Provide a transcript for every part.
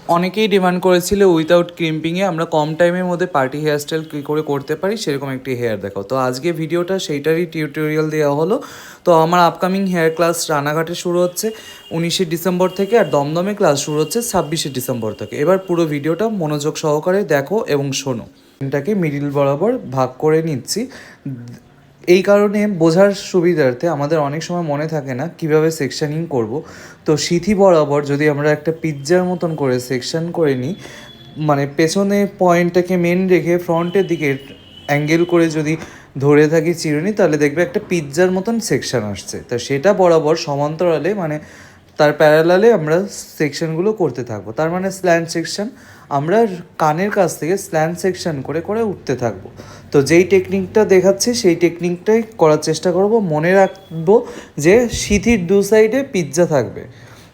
অনেকেই ডিমান্ড করেছিল উইথাউট ক্রিম্পিংয়ে আমরা কম টাইমের মধ্যে পার্টি হেয়ারস্টাইল কী করে করতে পারি সেরকম একটি হেয়ার দেখাও। তো আজকে ভিডিওটা সেইটারই টিউটোরিয়াল দেওয়া হলো। তো আমার আপকামিং হেয়ার ক্লাস রানাঘাটে শুরু হচ্ছে 19শে ডিসেম্বর থেকে, আর দমদমে ক্লাস শুরু হচ্ছে 26শে ডিসেম্বর থেকে। এবার পুরো ভিডিওটা মনোযোগ সহকারে দেখো এবং শোনো। এটাকে মিডিল বরাবর ভাগ করে নিচ্ছি। এই কারণে বোঝার সুবিধার্থে আমাদের অনেক সময় মনে থাকে না কিভাবে সেকশানিং করব। তো সিথি বরাবর যদি আমরা একটা পিৎজার মতন করে সেকশন করে নিই, মানে পেছনে পয়েন্টটাকে মেন রেখে ফ্রন্টের দিকে অ্যাঙ্গেল করে যদি ধরে থাকি চিরুনি, তাহলে দেখবে একটা পিৎজার মতন সেকশন আসছে। তো সেটা বরাবর সমান্তরালে মানে তার প্যারালালে আমরা সেকশনগুলো করতে থাকবো। তার মানে স্ল্যান্ট সেকশন আমরা কানের কাছ থেকে স্ল্যান্ট সেকশন করে করে উঠতে থাকবো। তো যেই টেকনিকটা দেখাচ্ছি সেই টেকনিকটাই করার চেষ্টা করব। মনে রাখবো যে সিথির দু সাইডে পিৎজা থাকবে।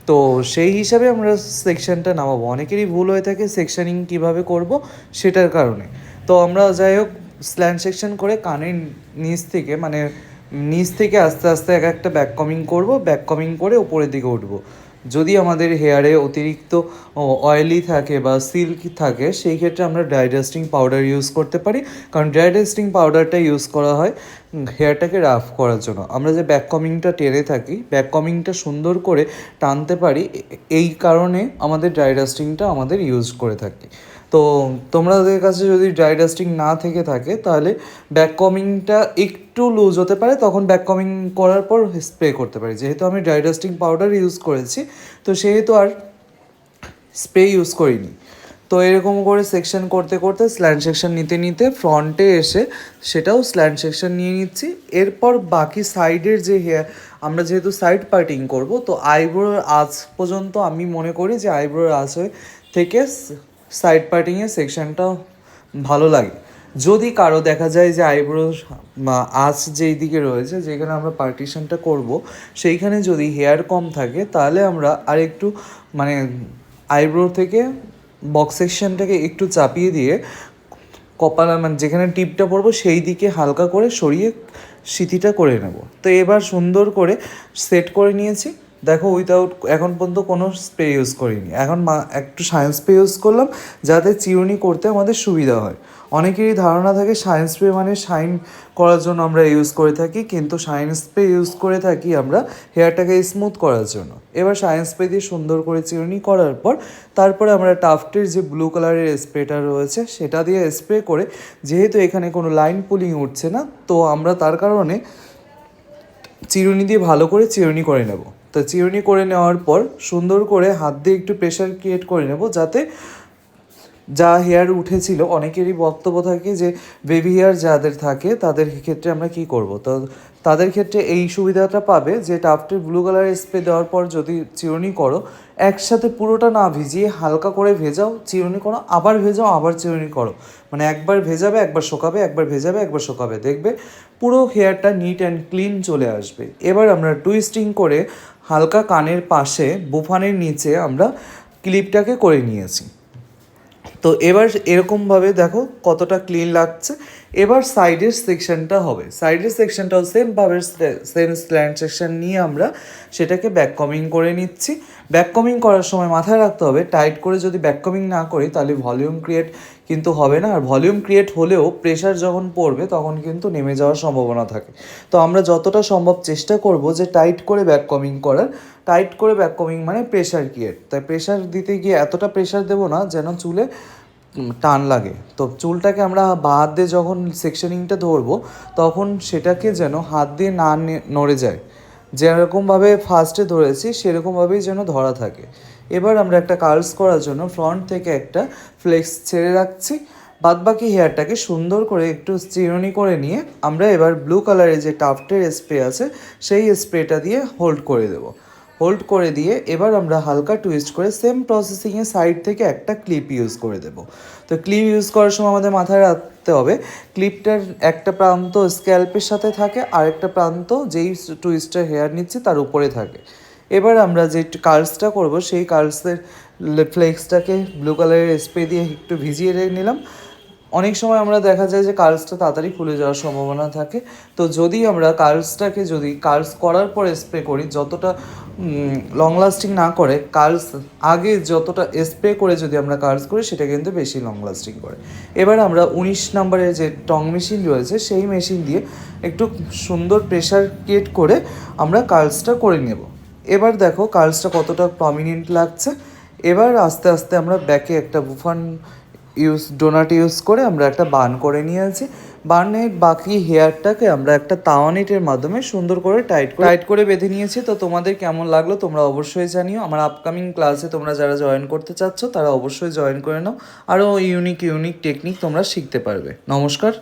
তো সেই হিসাবে আমরা সেকশনটা নামাবো। অনেকেরই ভুল হয়ে থাকে সেকশনিং কীভাবে করব সেটার কারণে। তো আমরা যাই হোক স্ল্যান্ট সেকশন করে কানের নিচ থেকে আস্তে আস্তে এক একটা ব্যাক কমিং করবো। ব্যাক কমিং করে উপরের দিকে উঠবো। যদি আমাদের হেয়ারে অতিরিক্ত অয়েলি থাকে বা সিল্ক থাকে, সেই ক্ষেত্রে আমরা ড্রাই ডাস্টিং পাউডার ইউজ করতে পারি। কারণ ড্রাই ডাস্টিং পাউডারটা ইউজ করা হয় হেয়ারটাকে রাফ করার জন্য। আমরা যে ব্যাক কমিংটা টেনে থাকি, ব্যাক কমিংটা সুন্দর করে টানতে পারি, এই কারণে আমাদের ড্রাই ডাস্টিংটা আমাদের ইউজ করে থাকি। তো তোমাদের কাছে যদি ড্রাই ডাস্টিং না থেকে থাকে তাহলে ব্যাক কমিংটা একটু লুজ হতে পারে, তখন ব্যাক কমিং করার পর স্প্রে করতে পারি। যেহেতু আমি ড্রাই ডাস্টিং পাউডার ইউজ করেছি, তো সেহেতু আর স্প্রে ইউজ করিনি। তো এরকম করে সেকশন করতে করতে স্ল্যান্ট সেকশন নিতে নিতে ফ্রন্টে এসে সেটাও স্ল্যান্ট সেকশন নিয়ে নিচ্ছি। এরপর বাকি সাইডের যে হেয়ার, আমরা যেহেতু সাইড পার্টিং করব, তো আইব্রোর আঁচ পর্যন্ত আমি মনে করি যে আইব্রোর আঁচ থেকে সাইড পার্টিংয়ের সেকশনটা ভালো লাগে। যদি কারো দেখা যায় যে আইব্রো আঁচ যেই দিকে রয়েছে, যেখানে আমরা পার্টিশনটা করব, সেইখানে যদি হেয়ার কম থাকে, তাহলে আমরা আর একটু মানে আইব্রো থেকে বক্স সেকশনটাকে একটু চাপিয়ে দিয়ে কপালে মানে যেখানে টিপটা পড়বো সেই দিকে হালকা করে সরিয়ে সিথিটা করে নেব। তো এবার সুন্দর করে সেট করে নিয়েছি। দেখো উইথাউট এখন পর্যন্ত কোনো স্প্রে ইউজ করিনি। এখন একটু শাইন স্প্রে ইউজ করলাম যাতে চিরুনি করতে আমাদের সুবিধা হয়। অনেকেরই ধারণা থাকে শাইন স্প্রে মানে শাইন করার জন্য আমরা ইউজ করে থাকি, কিন্তু শাইন স্প্রে ইউজ করে থাকি আমরা হেয়ারটাকে স্মুথ করার জন্য। এবার শাইন স্প্রে দিয়ে সুন্দর করে চিরুনি করার পর তারপরে আমরা টাফটের যে ব্লু কালারের স্প্রেটা রয়েছে সেটা দিয়ে স্প্রে করে, যেহেতু এখানে কোনো লাইন পুলিং উঠছে না, তো আমরা তার কারণে চিরুনি দিয়ে ভালো করে চিরুনি করে নেব। তো চিরুনি করে নেওয়ার পর সুন্দর করে হাত দিয়ে একটু প্রেশার ক্রিয়েট করে নেব, যাতে যা হেয়ার উঠেছিল, অনেকেরই বক্তব্য থাকে যে বেবি হেয়ার যাদের থাকে তাদের ক্ষেত্রে আমরা কি করব। তো তাদের ক্ষেত্রে এই সুবিধাটা পাবে যে টাফটের ব্লু কালারের স্প্রে দেওয়ার পর যদি চিরুনি করো, একসাথে পুরোটা না ভিজিয়ে হালকা করে ভেজাও, চিরুনি করো, আবার ভেজাও, আবার চিরুনি করো। মানে একবার ভেজাবে, একবার শোকাবে, একবার ভেজাবে, একবার শোকাবে, দেখবে পুরো হেয়ারটা নিট অ্যান্ড ক্লিন চলে আসবে। এবার আমরা টুইস্টিং করে হালকা কানের পাশে বুফানের নিচে আমরা ক্লিপটাকে করে নিয়েছি। তো এবার এরকমভাবে দেখো কতটা ক্লিন লাগছে। এবার সাইডের সেকশনটা হবে। সাইডের সেকশনটাও সেমভাবে সেম স্ল্যান্ট সেকশন নিয়ে আমরা সেটাকে ব্যাক কমিং করে নিচ্ছি। ব্যাক কমিং করার সময় মাথায় রাখতে হবে, টাইট করে যদি ব্যাক কমিং না করি তাহলে ভলিউম ক্রিয়েট কিন্তু হবে না। আর ভলিউম ক্রিয়েট হলেও প্রেশার যখন পড়বে তখন কিন্তু নেমে যাওয়ার সম্ভাবনা থাকে। তো আমরা যতটা সম্ভব চেষ্টা করব যে টাইট করে ব্যাক কমিং করার। টাইট করে ব্যাক কমিং মানে প্রেশার ক্রিয়েট। তাই প্রেশার দিতে গিয়ে এতটা প্রেশার দেবো না যেন চুলে টান লাগে। তো চুলটাকে আমরা হাত দিয়ে যখন সেকশনিংটা ধরবো, তখন সেটাকে যেন হাত দিয়ে না নড়ে যায়, যেরকমভাবে ফার্স্টে ধরেছি সেরকমভাবেই যেন ধরা থাকে। এবার আমরা একটা কার্লস করার জন্য ফ্রন্ট থেকে একটা ফ্লেক্স ছেড়ে রাখছি। বাদবাকি হেয়ারটাকে সুন্দর করে একটু চিরুনি করে নিয়ে আমরা এবার ব্লু কালারের যে টাফটের স্প্রে আছে সেই স্প্রেটা দিয়ে হোল্ড করে দেবো। হোল্ড করে দিয়ে এবার আমরা হালকা টুইস্ট করে সেম প্রসেসিংয়ে সাইড থেকে একটা ক্লিপ ইউজ করে দেব। তো ক্লিপ ইউজ করার সময় আমাদের মাথায় রাখতে হবে ক্লিপটার একটা প্রান্ত স্ক্যাল্পের সাথে থাকে, আর একটা প্রান্ত যেই টুইস্টার হেয়ার নিচ্ছে তার উপরে থাকে। এবার আমরা যে কার্লসটা করব সেই কার্লসের ফ্লেক্সটাকে ব্লু কালারের স্প্রে দিয়ে একটু ভিজিয়ে নিলাম। অনেক সময় আমরা দেখা যায় যে কার্লসটা তাড়াতাড়ি খুলে যাওয়ার সম্ভাবনা থাকে। তো যদি আমরা কার্লসটাকে যদি কার্লস করার পরে স্প্রে করি, যতটা লং লাস্টিং না করে কার্লস আগে যতটা স্প্রে করে যদি আমরা কার্লস করি সেটা কিন্তু বেশি লং লাস্টিং করে। এবার আমরা 19 নম্বরের যে টং মেশিন রয়েছে সেই মেশিন দিয়ে একটু সুন্দর প্রেশার ক্রিয়েট করে আমরা কার্লসটা করে নেব। এবার দেখো কার্লসটা কতটা প্রমিনেন্ট লাগছে। এবার আস্তে আস্তে আমরা ব্যাকে একটা বুফান ডোনাট ইউজ করে আমরা একটা বান করে নিয়েছি। বানের বাকি হেয়ারটাকে আমরা একটা তাওয়া নেটের মাধ্যমে সুন্দর করে টাইট করে বেঁধে নিয়েছি। তো তোমাদের কেমন লাগলো তোমরা অবশ্যই জানিও। আমার আপকামিং ক্লাসে তোমরা যারা জয়েন করতে চাচ্ছ তারা অবশ্যই জয়েন করে নাও। আরও ইউনিক টেকনিক তোমরা শিখতে পারবে। নমস্কার।